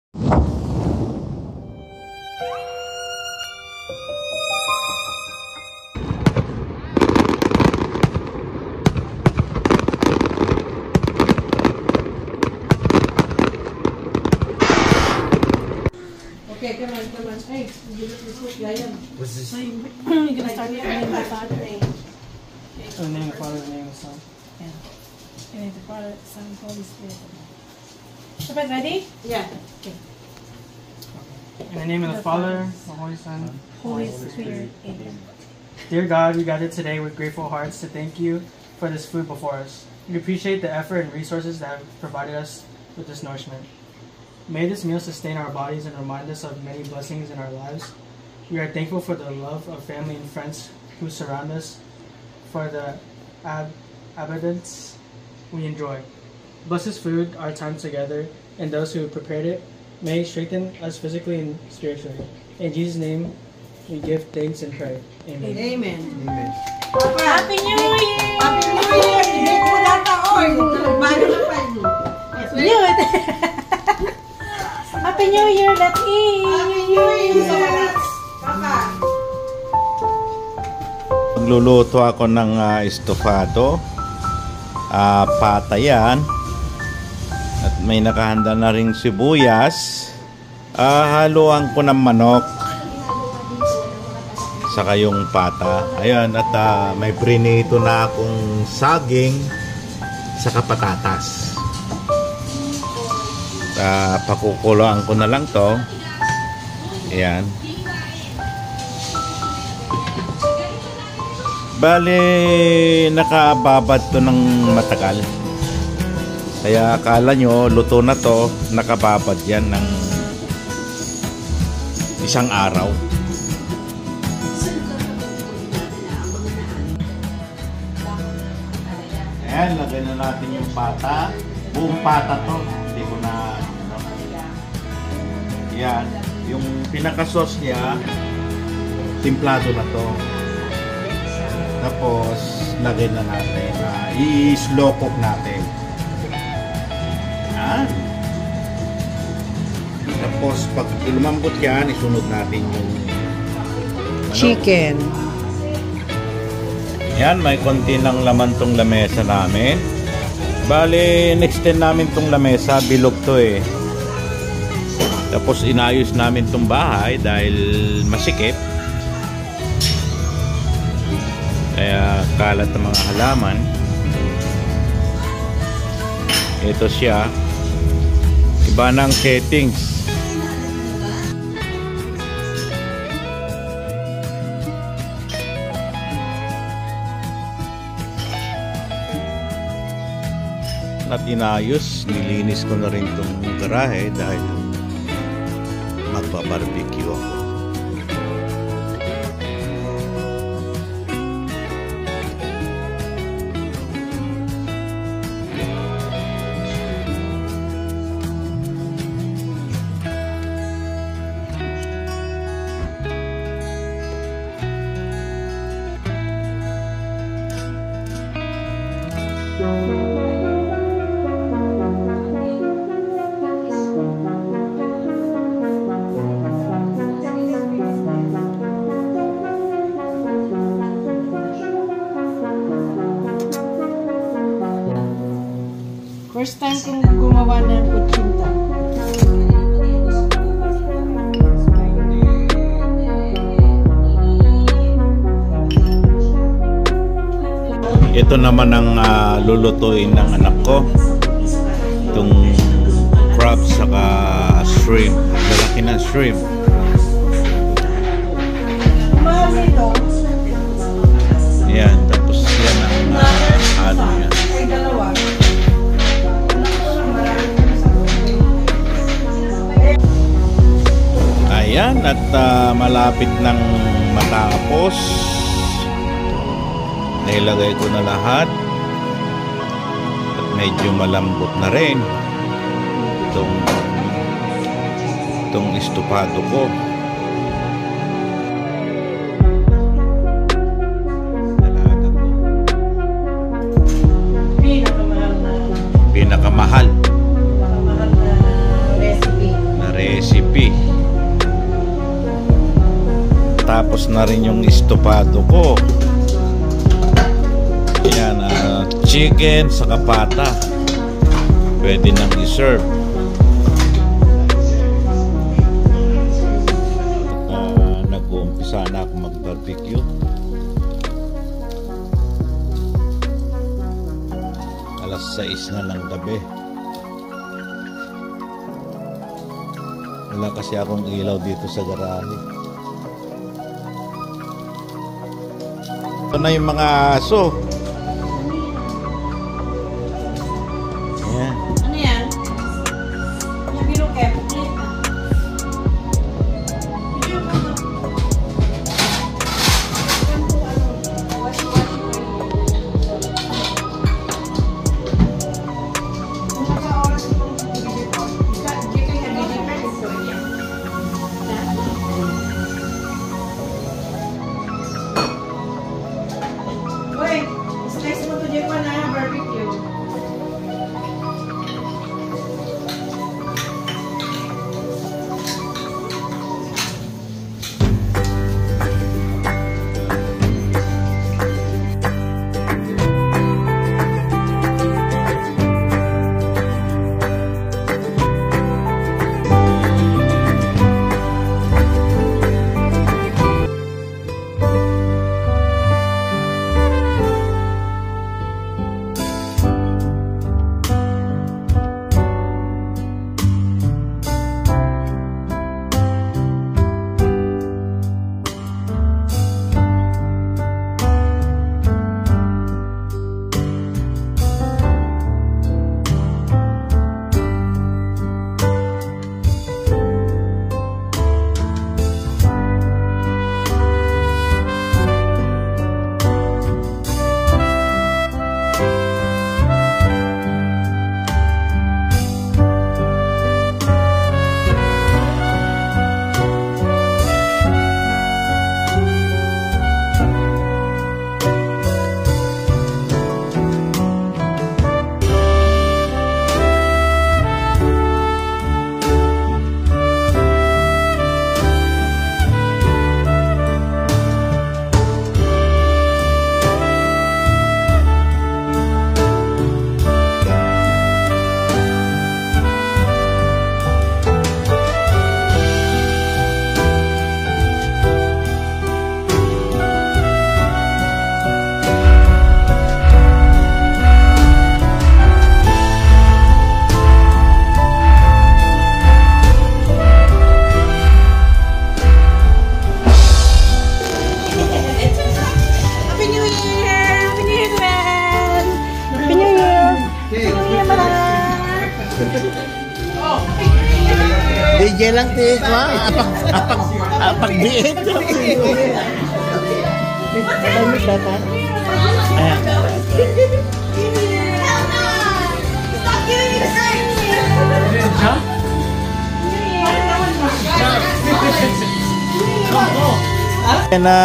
Okay, come on. Hey, give it this week, Yayan. What's this? So you're gonna start with the name of the Father. The name of the Father, the name of the Son. Yeah. The name of the Father, the Son, Holy Spirit. Everybody ready? Yeah. Okay. In the name of the Father, the Holy Son, Holy Spirit. Amen. Dear God, we gathered today with grateful hearts to thank you for this food before us. We appreciate the effort and resources that have provided us with this nourishment. May this meal sustain our bodies and remind us of many blessings in our lives. We are thankful for the love of family and friends who surround us, for the abundance we enjoy. Bless this food, our time together, and those who prepared it. May it strengthen us physically and spiritually. In Jesus' name, we give thanks and pray. Amen. Amen. Amen. Happy New Year! Happy New Year! Hindi ko data, oy! Bago na pa yun. Yun! Happy New Year! Let's eat! Happy New Year! Papa! Magluluto ako ng estofado, patayan, at may nakahanda na ring sibuyas. Haluan ko ng manok saka yung pata. Ayan, at may prinito na akong saging saka patatas. Pakukuloan ko na lang to. Ayan. Bale, nakababad to ng matagal. Kaya akala nyo, luto na to, nakababad yan ng isang araw. Ayan, lagay na natin yung pata. Buong pata to. Hindi ko na... Yan. Yung pinaka-sauce niya, timplado na to. Tapos, lagay na natin. I-slow cook natin. Yan. Tapos, pag lumambot yan, isunod natin yung Chicken. Yan, may konti lang laman tong lamesa namin. Bale, in-extend namin tong lamesa, bilog to eh. Tapos inayos namin tong bahay dahil masikip. Kaya kalat ang mga halaman. Ito siya. Iba ng settings. At inayos, nilinis ko na rin itong garahe dahil magpa-barbecue ako. First time kong gumawa ng kutsinta. Ito naman ang lulutuin ng anak ko. Itong crab saka shrimp. Lalaki ng shrimp. Yan, tapos yan ang ano yan. Ayan, at malapit ng matapos. Nailagay ko na lahat. At medyo malambot na rin itong estofado ko. Pinakamahal na natapos na rin yung estopado ko. Yan, chicken sa pata. Pwede nang i-serve. Nag-uumpisa na ako mag-barbecue. Alas 6 na ng gabi. Wala kasi akong ilaw dito sa garahe. Ito na yung mga aso. Ayan. Ano yan? Yung binukep. Uy, slice mo to dyan pa na barbecue. DJ lang tis, apag-biit. Malamig data. Ayan. Ayan na.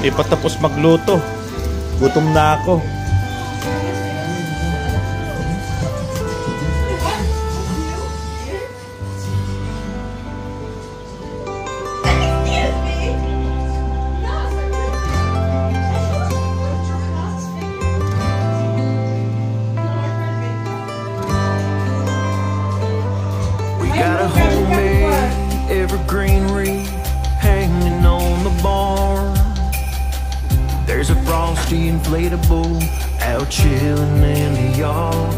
Di pa tapos magluto. Gutom na ako. We got a homemade evergreen wreath hanging on the barn. There's a frosty inflatable out chilling in the yard.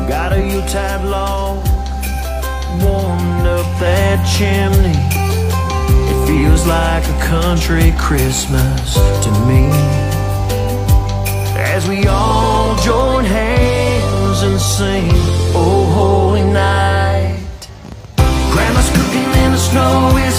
Got a Yuletide log warming up that chimney. It feels like a country Christmas to me, as we all join hands and sing "Oh Holy Night." Grandma's cooking and the snow is